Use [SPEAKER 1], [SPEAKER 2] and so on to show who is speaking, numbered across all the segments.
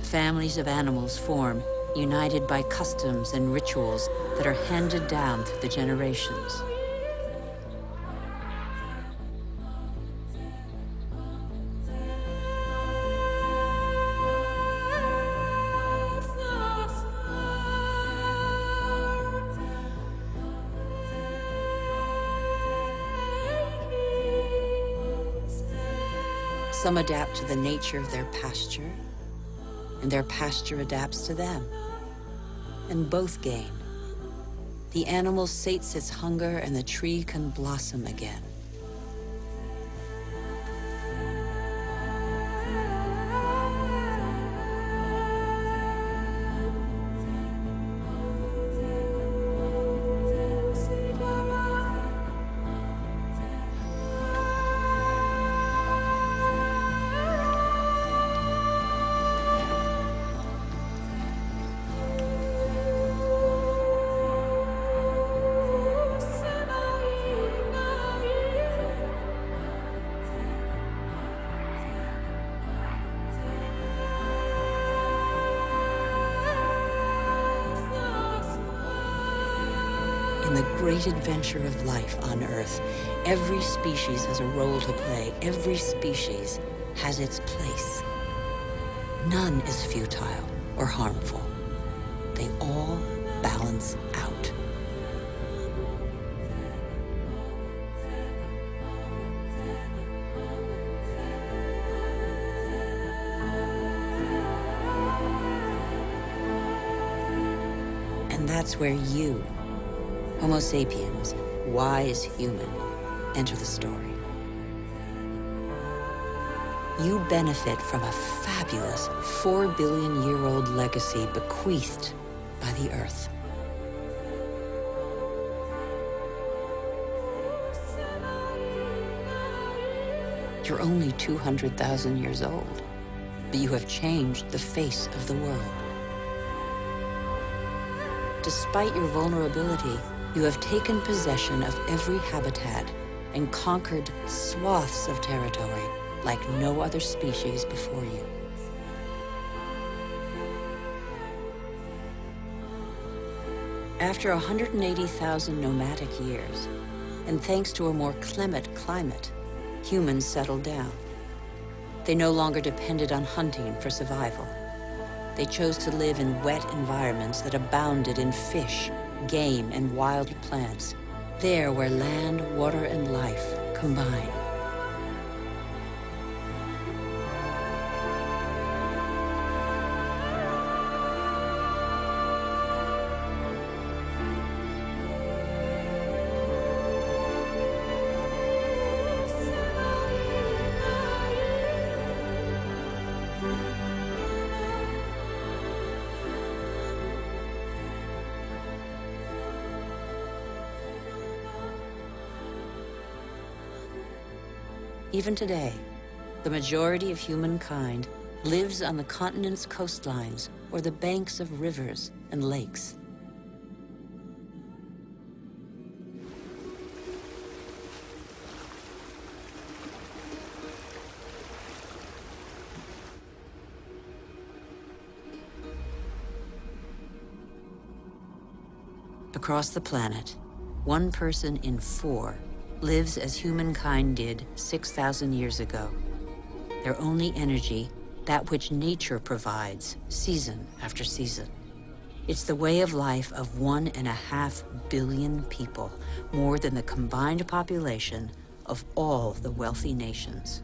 [SPEAKER 1] Families of animals form, united by customs and rituals that are handed down through the generations. Some adapt to the nature of their pasture, and their pasture adapts to them. And both gain. The animal sates its hunger, and the tree can blossom again. In the great adventure of life on Earth, every species has a role to play. Every species has its place. None is futile or harmful. They all balance out. And that's where you, Homo sapiens, wise human, enter the story. You benefit from a fabulous 4 billion-year-old legacy bequeathed by the Earth. You're only 200,000 years old, but you have changed the face of the world. Despite your vulnerability, you have taken possession of every habitat and conquered swaths of territory like no other species before you. After 180,000 nomadic years, and thanks to a more clement climate, humans settled down. They no longer depended on hunting for survival. They chose to live in wet environments that abounded in fish, game, and wild plants, there where land, water, and life combine. Even today, the majority of humankind lives on the continent's coastlines or the banks of rivers and lakes. Across the planet, 1 person in 4 lives as humankind did 6,000 years ago. Their only energy, that which nature provides, season after season. It's the way of life of 1.5 billion people, more than the combined population of all the wealthy nations.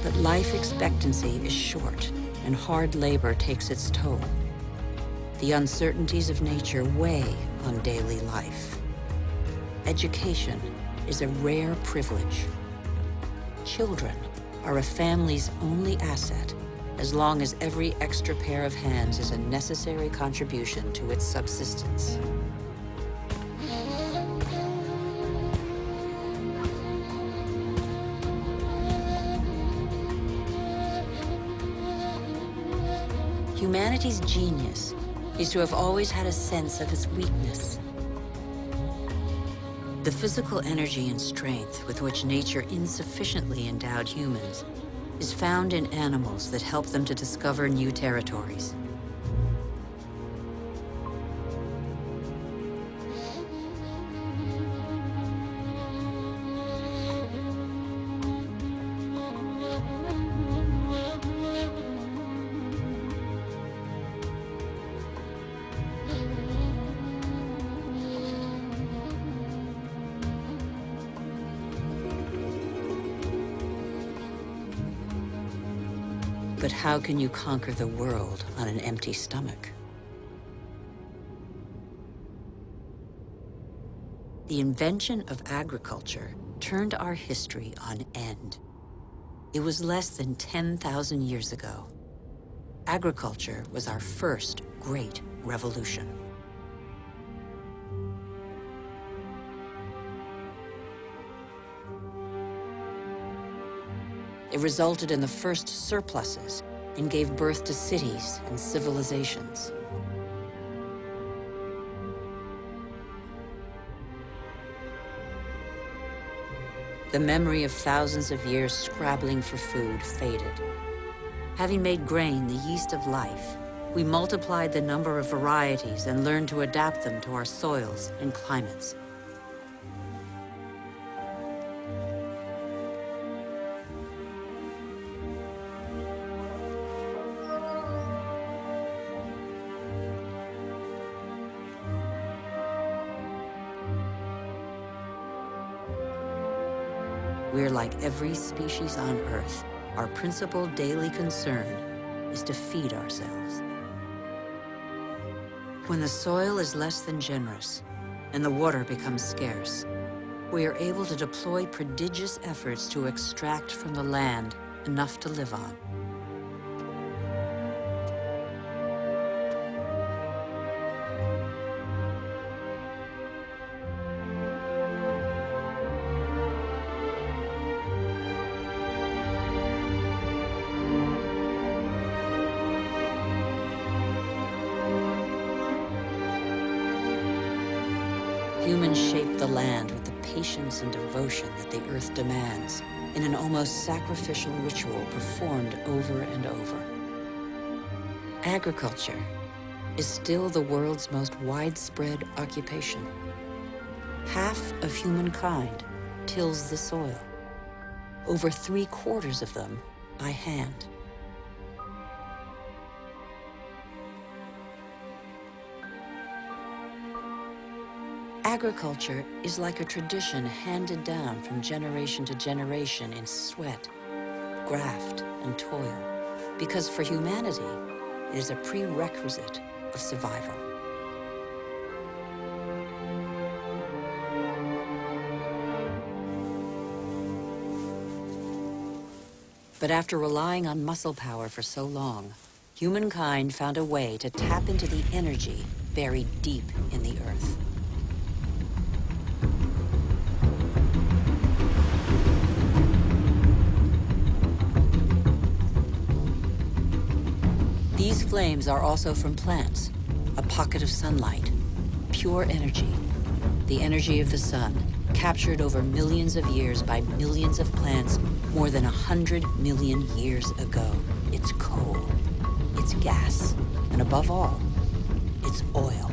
[SPEAKER 1] But life expectancy is short, and hard labor takes its toll. The uncertainties of nature weigh on daily life. Education is a rare privilege. Children are a family's only asset, as long as every extra pair of hands is a necessary contribution to its subsistence. Humanity's genius is to have always had a sense of its weakness. The physical energy and strength with which nature insufficiently endowed humans is found in animals that help them to discover new territories. But how can you conquer the world on an empty stomach? The invention of agriculture turned our history on end. It was less than 10,000 years ago. Agriculture was our first great revolution. It resulted in the first surpluses and gave birth to cities and civilizations. The memory of thousands of years scrabbling for food faded. Having made grain the yeast of life, we multiplied the number of varieties and learned to adapt them to our soils and climates. We're like every species on Earth. Our principal daily concern is to feed ourselves. When the soil is less than generous and the water becomes scarce, we are able to deploy prodigious efforts to extract from the land enough to live on. Humans shape the land with the patience and devotion that the earth demands in an almost sacrificial ritual performed over and over. Agriculture is still the world's most widespread occupation. Half of humankind tills the soil, over 3/4 of them by hand. Agriculture is like a tradition handed down from generation to generation in sweat, graft, and toil, because for humanity, it is a prerequisite of survival. But after relying on muscle power for so long, humankind found a way to tap into the energy buried deep in the earth. These flames are also from plants, a pocket of sunlight, pure energy, the energy of the sun, captured over millions of years by millions of plants more than 100 million years ago. It's coal, it's gas, and above all, it's oil.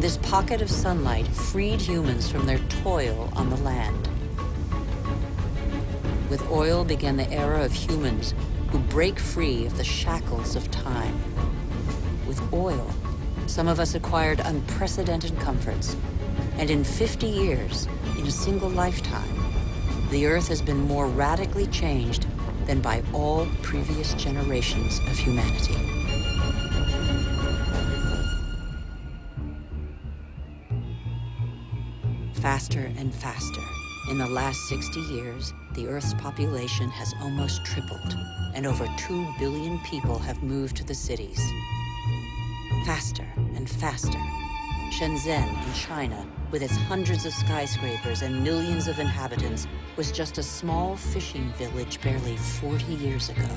[SPEAKER 1] This pocket of sunlight freed humans from their toil on the land. With oil began the era of humans who break free of the shackles of time. With oil, some of us acquired unprecedented comforts. And in 50 years, in a single lifetime, the Earth has been more radically changed than by all previous generations of humanity. Faster and faster. In the last 60 years, the Earth's population has almost tripled, and over 2 billion people have moved to the cities. Faster and faster. Shenzhen in China, with its hundreds of skyscrapers and millions of inhabitants, was just a small fishing village barely 40 years ago.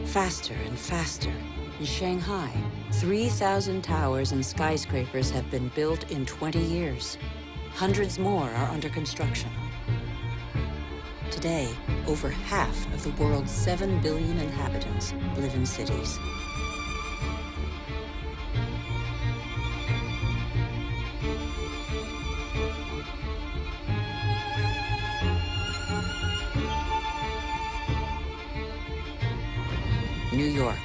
[SPEAKER 1] Faster and faster. In Shanghai, 3,000 towers and skyscrapers have been built in 20 years. Hundreds more are under construction. Today, over half of the world's 7 billion inhabitants live in cities. New York,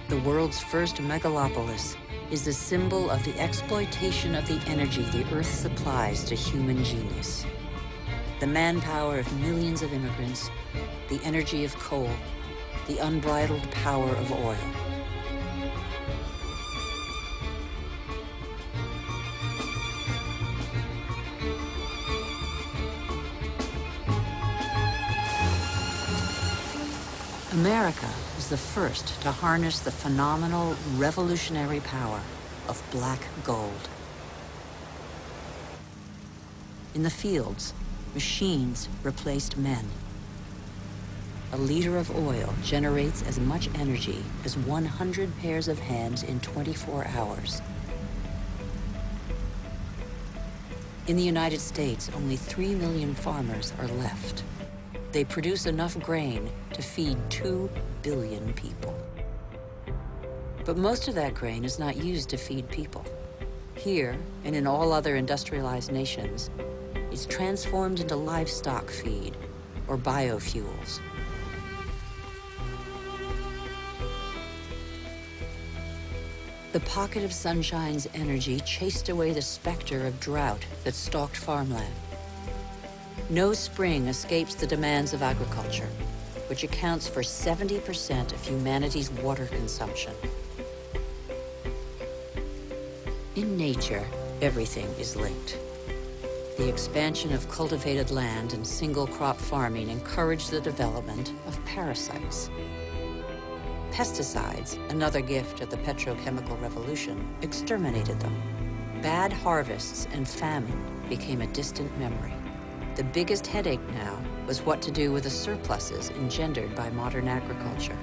[SPEAKER 1] the world's first megalopolis, is the symbol of the exploitation of the energy the Earth supplies to human genius. The manpower of millions of immigrants, the energy of coal, the unbridled power of oil. America was the first to harness the phenomenal, revolutionary power of black gold. In the fields, machines replaced men. A liter of oil generates as much energy as 100 pairs of hands in 24 hours. In the United States, only 3 million farmers are left. They produce enough grain to feed 2 billion people. But most of that grain is not used to feed people. Here, and in all other industrialized nations, it's transformed into livestock feed or biofuels. The pocket of sunshine's energy chased away the specter of drought that stalked farmland. No spring escapes the demands of agriculture, which accounts for 70% of humanity's water consumption. In nature, everything is linked. The expansion of cultivated land and single-crop farming encouraged the development of parasites. Pesticides, another gift of the petrochemical revolution, exterminated them. Bad harvests and famine became a distant memory. The biggest headache now was what to do with the surpluses engendered by modern agriculture.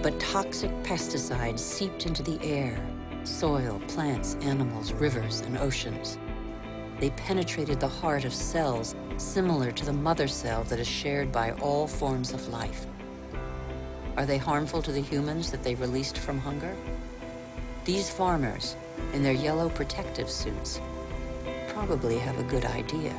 [SPEAKER 1] But toxic pesticides seeped into the air, soil, plants, animals, rivers, and oceans. They penetrated the heart of cells similar to the mother cell that is shared by all forms of life. Are they harmful to the humans that they released from hunger? These farmers, in their yellow protective suits, probably have a good idea.